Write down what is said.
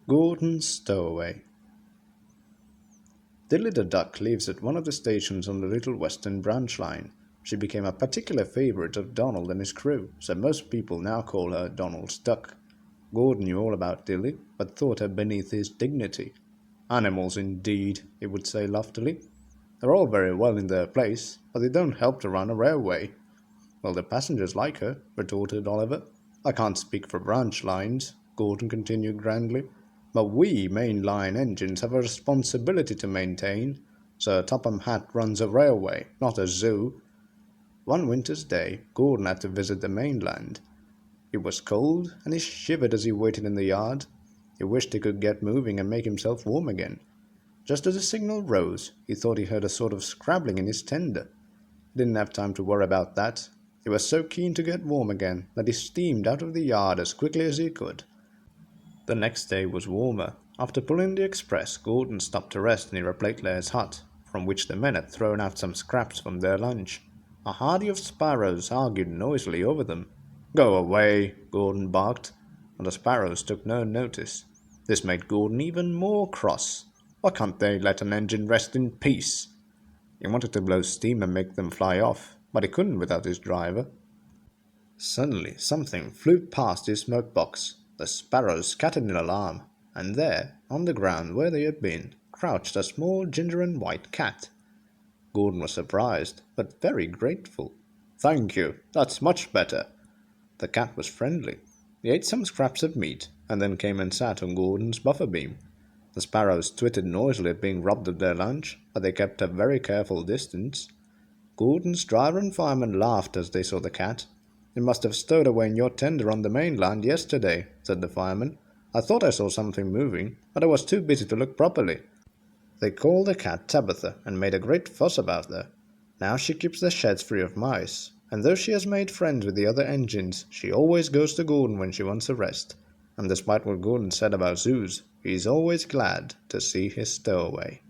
Gordon's Stowaway. Dilly the duck lives at one of the stations on the Little Western Branch line. She became a particular favorite of Donald and his crew, so most people now call her Donald's duck. Gordon knew all about Dilly, but thought her beneath his dignity. Animals indeed, he would say loftily. They're all very well in their place, but they don't help to run a railway. Well, the passengers like her, retorted Oliver. I can't speak for branch lines, Gordon continued grandly, but we main line engines have a responsibility to maintain. Sir Topham Hatt runs a railway, not a zoo. One winter's day, Gordon had to visit the mainland. It was cold, and he shivered as he waited in the yard. He wished he could get moving and make himself warm again. Just as the signal rose, he thought he heard a sort of scrabbling in his tender. He didn't have time to worry about that. He was so keen to get warm again that he steamed out of the yard as quickly as he could. The next day was warmer. After pulling the express, Gordon stopped to rest near a platelayer's hut, from which the men had thrown out some scraps from their lunch. A hardy of sparrows argued noisily over them. Go away, Gordon barked, and the sparrows took no notice. This made Gordon even more cross. Why can't they let an engine rest in peace? He wanted to blow steam and make them fly off, but he couldn't without his driver. Suddenly something flew past his smoke box. The sparrows scattered in alarm, and there, on the ground where they had been, crouched a small ginger and white cat. Gordon was surprised, but very grateful. Thank you, that's much better. The cat was friendly. He ate some scraps of meat, and then came and sat on Gordon's buffer beam. The sparrows twittered noisily at being robbed of their lunch, but they kept a very careful distance. Gordon's driver and fireman laughed as they saw the cat. You must have stowed away in your tender on the mainland yesterday, said the fireman. I thought I saw something moving, but I was too busy to look properly. They called the cat Tabitha and made a great fuss about her. Now she keeps the sheds free of mice, and though she has made friends with the other engines, she always goes to Gordon when she wants a rest. And despite what Gordon said about zoos, he is always glad to see his stowaway.